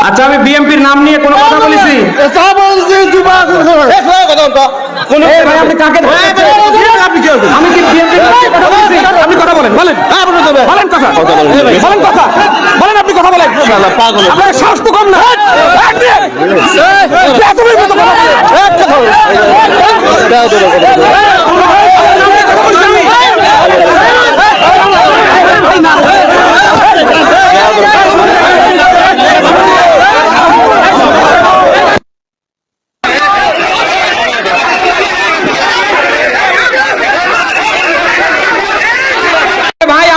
আচ্ছা, আমি বিএনপির নাম নিয়ে কোনো কথা বলেছি? আপনি কাকে আমি কি বিএনপির কথা বলেছি? আপনি কথা বলেন, বলেন বলেন কথা বলেন কথা বলেন, আপনি কথা বলেন। আপনার সাহস তো কম না।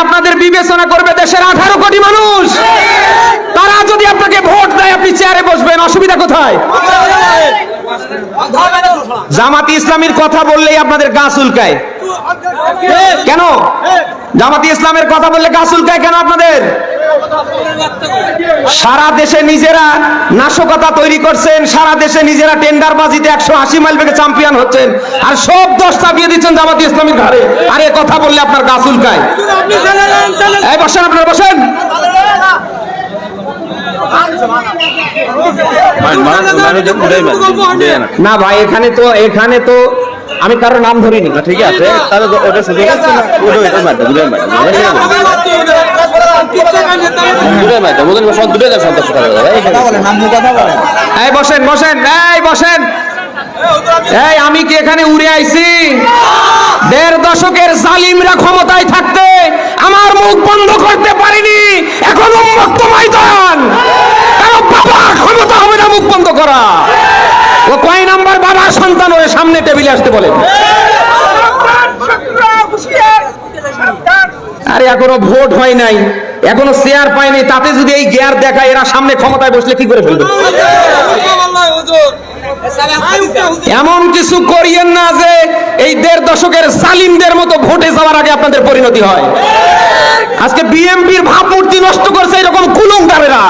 আপনাদের বিবেচনা করবে দেশের 18 কোটি মানুষ। তারা যদি আপনাকে ভোট দেয়, আপনি চেয়ারে বসবেন, অসুবিধা কোথায়? জামাতি ইসলামীর কথা বললেই আপনাদের গা চুলকায় কেন? জামাতি ইসলামের কথা বললে গা চুলকায় কেন আপনাদের? সারা দেশে নিজেরা নাশকতা তৈরি করছেন, সারা দেশে নিজেরা টেন্ডারবাজিতে 180 মাইল বেগে চ্যাম্পিয়ন হচ্ছেন, আর সব দোষ চাপিয়ে দিচ্ছেন জামাতি ইসলামীর ঘাড়ে। আর এ কথা বললে আপনার গা চুলকায়। এই বসেন, আপনারা বসেন। না ভাই, এখানে তো আমি কারো নাম ধরিনি। ঠিক আছে, বসেন বসেন, এই বসেন। এই আমি কি এখানে উড়ে আইছি? 1.5 দশকের জালিমরা ক্ষমতায় থাকতে আমার মুখ বন্ধ করতে পারিনি। এখন উন্মুক্ত ময়দান, কারো বাবা ক্ষমতা হবে না মুখ বন্ধ করা। ও কয় নাম্বার বাবা সন্তান ওর সামনে টেবিলে আসতে বলেন। আরে এখনো ভোট হয় নাই, এখনো চেয়ার পায়নি, তাতে যদি এই গিয়ার দেখায়, এরা সামনে ক্ষমতায় বসলে কি করে ফেলবে? এমন কিছু করিয়েন না যে এই 1.5 দশকের জালিমদের মতো ভোটে যাওয়ার আগে আপনাদের পরিণতি হয়। আজকে বিএনপির ভাবমূর্তি নষ্ট করছে এরকম কুলঙ্গারেরা।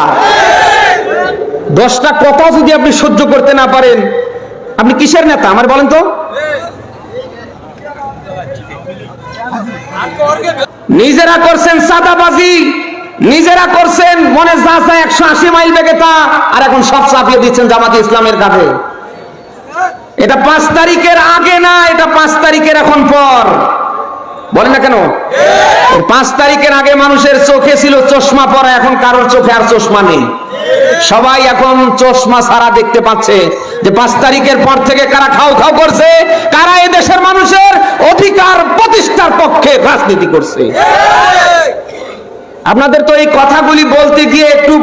10টা কথা যদি আপনি সহ্য করতে না পারেন, আপনি কিসের নেতা আমার বলেন তো? নিজেরা করছেন চাঁদাবাজি, নিজেরা করছেন মনে যা চায় 180 মাইল বেগে তা, আর এখন সব চাপিয়ে দিচ্ছেন জামাতি ইসলামের কাঁধে। এটা 5 তারিখের আগে না, এটা 5 তারিখের এখন পর। বলেন না কেন? 5 তারিখের আগে মানুষের চোখে ছিল চশমা পরা, এখন কারোর চোখে আর চশমা নেই। সবাই এখন চশমা ছাড়া দেখতে পাচ্ছে যে 5 তারিখের পর থেকে কারা খাও খাও করছে, কারা এই দেশের মানুষের অধিকার প্রতিষ্ঠার পক্ষে রাজনীতি করছে। আপনাদের তো এই কথাগুলি বলতে গিয়ে একটু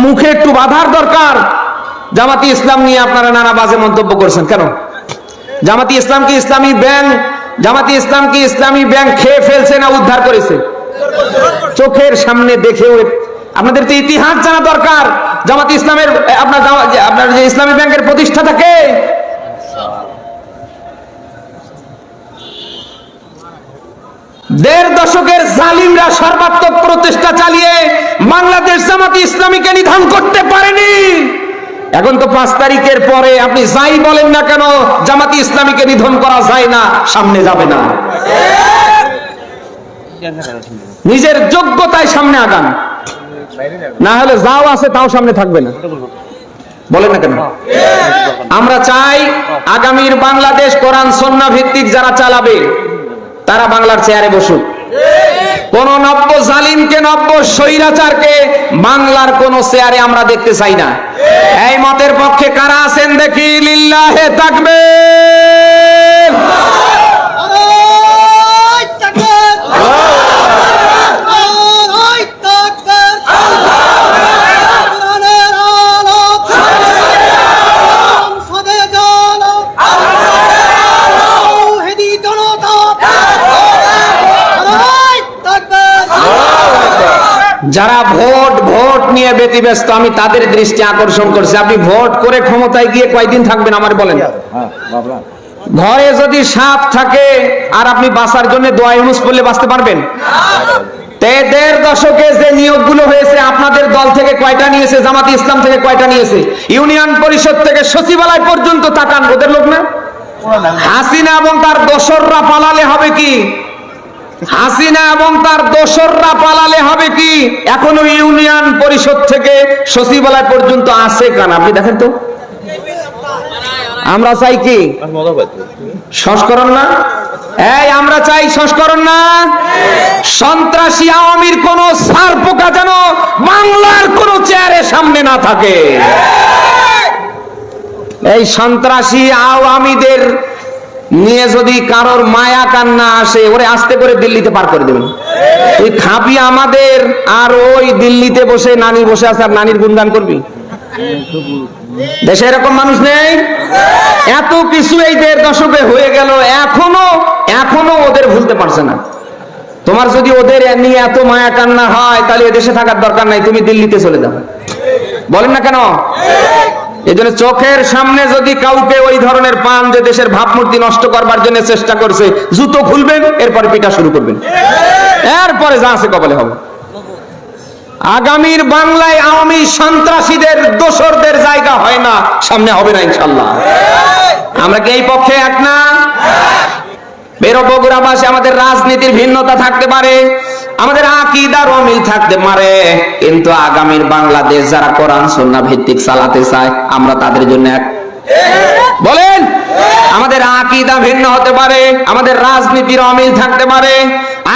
মুখে একটু বাধার দরকার। জামাতি ইসলাম নিয়ে আপনারা নানা বাজে মন্তব্য করছেন কেন? জামাতি ইসলাম কি ইসলামী ব্যাংক? জামাতি ইসলাম কি ইসলামী ব্যাংক খেয়ে ফেলছে না উদ্ধার করেছে? চোখের সামনে দেখেও আপনাদের তো ইতিহাস জানা দরকার। জামাতি ইসলামের আপনার যে ইসলামী ব্যাংকের প্রতিষ্ঠাতা কে? দেড় দশকের জালিমরা সর্বাত্মক প্রচেষ্টা চালিয়ে বাংলাদেশ জামাতি ইসলামীকে নিধন করতে পারেনি। এখন তো 5 তারিখের পরে আপনি যাই বলেন না কেন, জামাতি ইসলামীকে নিধন করা যায় না, সামনে যাবে না। নিজের যোগ্যতায় সামনে আগান, না হলে যাও আছে তাও সামনে থাকবে না। বলেন না কেন? আমরা চাই আগামীর বাংলাদেশ কোরআন সুন্নাহ ভিত্তিক যারা চালাবে তারা বাংলার চেয়ারে বসুক। কোন নব্য জালিমকে, নব্য স্বৈরাচারকে বাংলার কোন চেয়ারে আমরা দেখতে চাই না। এই মতের পক্ষে কারা আছেন দেখি? লিল্লাহে তাকবীর। যারা ভোট নিয়ে ব্যতিব্যস্ত, আমি তাদের দৃষ্টি আকর্ষণ করছি। আপনি ভোট করে ক্ষমতায় গিয়ে কয়দিন থাকবেন আমার বলেন? ঘরে যদি সাপ থাকে আর আপনি বাঁচার জন্য দোয়া ইউনুস পড়লে বাঁচতে পারবেন? 1.5 দশকে যে নিয়োগগুলো হয়েছে, আপনাদের দল থেকে কয়টা নিয়েছে? জামাতি ইসলাম থেকে কয়টা নিয়েছে? ইউনিয়ন পরিষদ থেকে সচিবালয় পর্যন্ত তাকান, ওদের লোক না? হাসিনা এবং তার দোসররা পালালে হবে কি? হাসিনা এবং তার দোসররা পালালে হবে কি? এখনো ইউনিয়ন পরিষদ থেকে সচিবালয় পর্যন্ত আছে কান, আপনি দেখেন তো। আমরা চাই কি সংস্করণ না? এই আমরা চাই সংস্করণ না? সন্ত্রাসী আওয়ামীর কোন সার পোকা যেন বাংলার কোন চেয়ারের সামনে না থাকে। এই সন্ত্রাসী আওয়ামীদের নিয়ে যদি কারোর মায়া কান্না আসে, ওরে আস্তে করে দিল্লিতে পার করে দেবেন। তুই খাবি আমাদের, আর ওই দিল্লিতে বসে নানি বসে আছে আর নানির গুণগান করবি। দেশে এরকম মানুষ নেই? এত কিছু এই 1.5 দশকে হয়ে গেল, এখনো ওদের ভুলতে পারছে না। তোমার যদি ওদের নিয়ে এত মায়া কান্না হয়, তাহলে এদেশে থাকার দরকার নাই, তুমি দিল্লিতে চলে যাও। বলেন না কেন? এই জন্য চোখের সামনে যদি কাউকে ওই ধরনের পান যে দেশের ভাবমূর্তি নষ্ট করবার জন্য চেষ্টা করছে, জুতো খুলবেন, এরপরে পিটা শুরু করবেন, এরপরে যা আছে কপালে হবে। আগামীর বাংলায় আওয়ামী সন্ত্রাসীদের দোসরদের জায়গা হয় না, সামনে হবে না ইনশাল্লাহ। আমরা কি এই পক্ষে এক না? বেরো বগুড়াবাসী, আমাদের রাজনীতির ভিন্নতা থাকতে পারে, আমাদের আকীদার অমিল থাকতে পারে, কিন্তু আগামীর বাংলাদেশ যারা কোরআন সুন্নাহ ভিত্তিক চালাতে চায়, আমরা তাদের জন্য এক। বলেন, আমাদের আকীদা ভিন্ন হতে পারে, আমাদের রাজনীতির অমিল থাকতে পারে,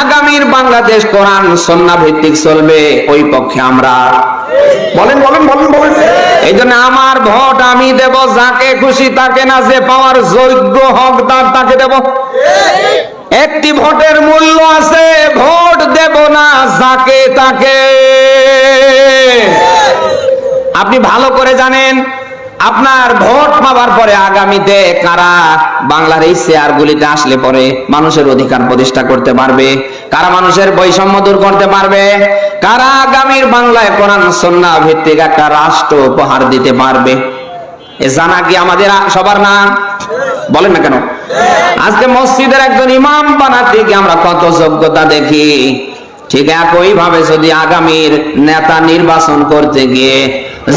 আগামীর বাংলাদেশ কোরআন সুন্নাহ ভিত্তিক চলবে, ওই পক্ষে আমরা। বলেন বলেন বলেন বলেন। এই জন্য আমার ভোট আমি দেব যাকে খুশি তাকে না, যে পাওয়ার যোগ্য হকদার তাকে দেব। একটি ভোটের মূল্য আছে, ভোট দেব না যাকে তাকে। আপনি ভালো করে জানেন, আপনার ভোট পাওয়ার পরে আগামীতে কারা বাংলার এই চেয়ারগুলিতে আসলে পরে মানুষের অধিকার প্রতিষ্ঠা করতে পারবে, কারা মানুষের বৈষম্য দূর করতে পারবে, কারা আগামীর বাংলায় কোরআন সুন্নাহ ভিত্তিক একটা রাষ্ট্র উপহার দিতে পারবে, এ জানা কি আমাদের সবার না? বলেন না কেন? আজকে মসজিদের একজন ইমাম বানাতে গিয়ে আমরা কত যোগ্যতা দেখি, ঠিক একই ভাবে যদি আগামীর নেতা নির্বাচন করতে গিয়ে,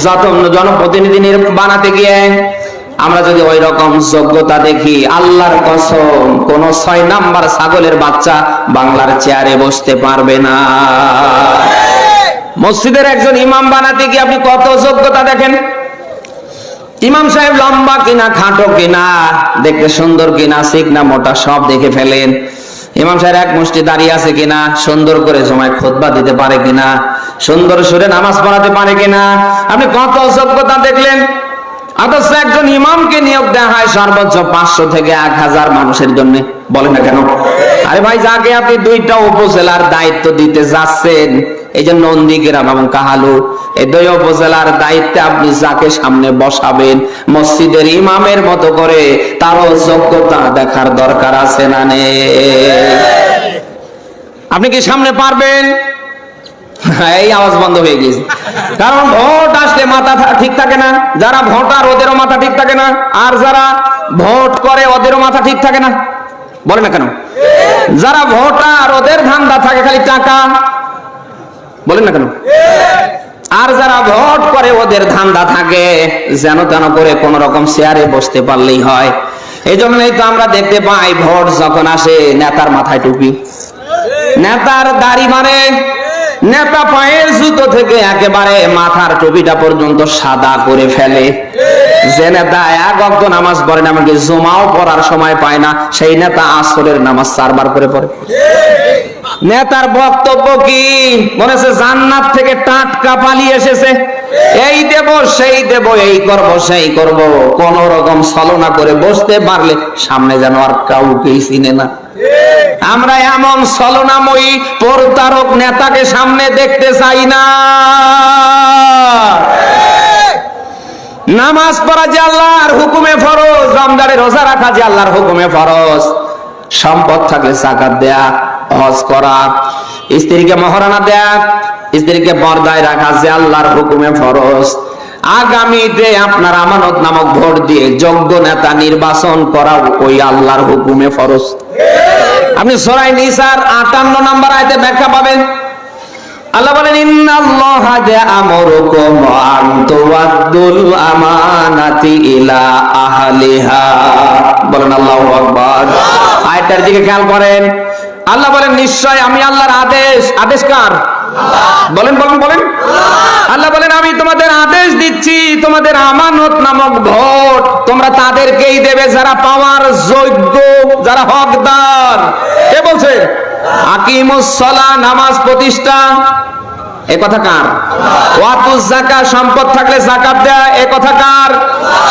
যত জনপ্রতিনিধি বানাতে গিয়ে আমরা যদি ওই রকম যোগ্যতা দেখি, আল্লাহর কসম কোন 6 নাম্বার ছাগলের বাচ্চা বাংলার চেয়ারে বসতে পারবে না। মসজিদের একজন ইমাম বানাতে গিয়ে আপনি কত যোগ্যতা দেখেন। ইমাম সাহেব লম্বা কিনা, খাটো কিনা, দেখতে সুন্দর কিনা, চিকনা মোটা সব দেখে ফেলেন। ইমাম সাহেব এক মুষ্টি দাঁড়িয়ে আছে কিনা, সুন্দর করে সময় খুতবা দিতে পারে কিনা, সুন্দর সুরে নামাজ পড়াতে পারে কিনা, আপনি কত যোগ্যতা দেখলেন। অথচ একজন ইমামকে নিয়োগ দেওয়া হয় সর্বোচ্চ 500 থেকে 1000 মানুষের জন্য। বলেন না কেন? আরে ভাই, যাকে আপনি 2টা উপজেলার দায়িত্ব দিতে যাচ্ছেন, এই যে নন্দীগ্রাম এবং কাহালু, এই 2 উপজেলার দায়িত্বে আপনি যাকে সামনে বসাবেন, মসজিদের ইমামের মতো করে তারও যোগ্যতা দেখার দরকার আছে না নেই? আপনি কি সামনে পারবেন? এই আওয়াজ বন্ধ হয়ে গেছে, কারণ ভোট আসলে মাথা ঠিক থাকে না। যারা ভোটার ওদেরও মাথা ঠিক থাকে না, আর যারা ভোট করে ওদেরও মাথা ঠিক থাকে না। বলে না কেন? যারা ভোটার ওদের ধান্দা থাকে খালি টাকা। বলেন না কেন? আর যারা ভোট করে ওদের ধান্দা থাকে যেন তেন করে কোন রকম চেয়ারে বসতে পারলেই হয়। এই জন্যই তো আমরা দেখতে পাই, ভোট যখন আসে নেতার মাথায় টুপি, নেতার দাড়ি মারে, নেতা পায়ের জুতো থেকে একেবারে মাথার টুপিটা পর্যন্ত সাদা করে ফেলে। যে নেতা 1 ওয়াক্ত নামাজ পড়ে না, এমনকি জুমাও পড়ার সময় পায় না, সেই নেতা আসরের নামাজ 4 বার করে পড়ে। নেতার বক্তব্য কি? মনে হচ্ছে জান্নাত থেকে টাটকা পালিয়ে এসেছে, এই দেব সেই দেব, এই করব সেই করব, কোন রকম ছলনা করে বসতে পারলে সামনে যেন আর কাউকেই চিনে না। আমরা এমন ছলনাময়ী প্রতারক নেতাকে সামনে দেখতে চাই না। নামাজ পড়া যে আল্লাহর হুকুমে ফরজ, রমজানে রোজা রাখা যে আল্লাহর হুকুমে ফরজ, সম্পদ থাকলে যাকাত দেয়া, হজ করা, স্ত্রীকে মহারানা দেয়া, স্ত্রীকে পর্দায় রাখা যে আল্লাহর হুকুমে ফরজ, আগামীতে আপনার আমানত নামক ভোট দিয়ে যোগ্য নেতা নির্বাচন করা ওই আল্লাহর হুকুমে ফরজ। আপনি সূরা নিসার 58 নম্বর আয়াতে ব্যাখ্যা পাবেন। আল্লাহ বলেন, ইন্নাল্লাহা ইয়া'মুরুকুম আন তুওয়াদ্দুল আমানাতি ইলা আহলিহা। বলেন আল্লাহু আকবার। আয়াতটার দিকে খেয়াল করেন। আল্লাহ বলেন নিশ্চয় আমি আল্লাহর আদেশ, আদেশ কার? বলেন বলেন বলেন। আল্লাহ বলেন আমি তোমাদের আদেশ দিচ্ছি, তোমাদের আমানত নামক ভোট তোমরা তাদেরকেই দেবে যারা পাওয়ার যোগ্য, যারা হকদার। কে বলছে? আকিমুস সালাহ, নামাজ প্রতিষ্ঠা, এ কথা কার? ওয়াতুজ যাকাত, সম্পদ থাকলে যাকাত দেয়া, এ কথা কার?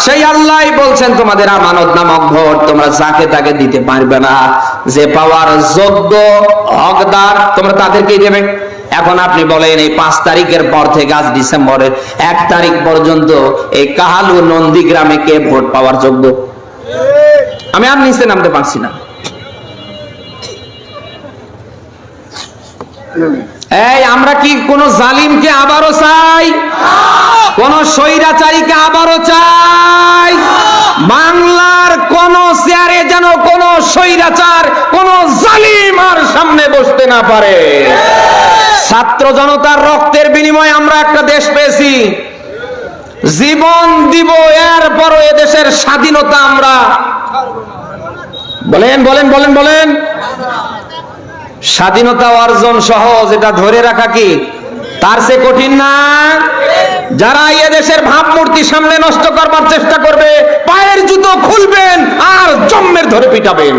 সেই আল্লাহই বলছেন তোমাদের আমানত নামক ভোট তোমরা যাকে তাকে দিতে পারবে না, যে পাওয়ার যোগ্য হকদার তোমরা তাদেরকেই দেবে। এখন আপনি বলেন এই 5 তারিখের পর থেকে আজ ডিসেম্বরের 1 তারিখ পর্যন্ত এই কাহালু নন্দীগ্রামে কে ভোট পাওয়ার যোগ্য? আমি আর নিচে নামতে পারছি না। এই আমরা কি কোন জালিমকে আবারও চাই? কোন স্বৈরাচারীকে আবারও চাই? বাংলার কোন চেয়ারে যেন কোন স্বৈরাচার, কোন জালিম আর সামনে বসতে না পারে। ছাত্র জনতার রক্তের বিনিময়ে আমরা একটা দেশ পেয়েছি, জীবন দিব, এরপরও এদেশের স্বাধীনতা আমরা বলেন বলেন বলেন বলেন। স্বাধীনতা অর্জন সহজ, এটা ধরে রাখা কি তার চেয়ে কঠিন না? যারা এদেশের ভাবমূর্তি সামনে নষ্ট করবার চেষ্টা করবে পায়ের জুতো খুলবেন আর জম্মের ধরে পিটাবেন।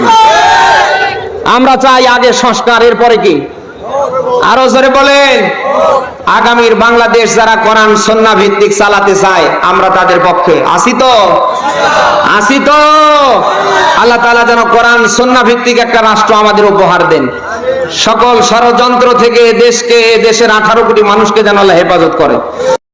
আমরা চাই আগে সংস্কার, এরপরে কি? আরো জোরে বলেন। আগামীর বাংলাদেশ যারা কোরআন সুন্নাহ ভিত্তিক চালাতে চায় আমরা তাদের পক্ষে আছি তো? আছি তো? আল্লাহ তাআলা যেন কোরআন সুন্নাহ ভিত্তিক একটা রাষ্ট্র আমাদের উপহার দেন। সকল ষড়যন্ত্র থেকে দেশকে, দেশের 18 কোটি মানুষকে যেন আল্লাহ হেফাজত করে।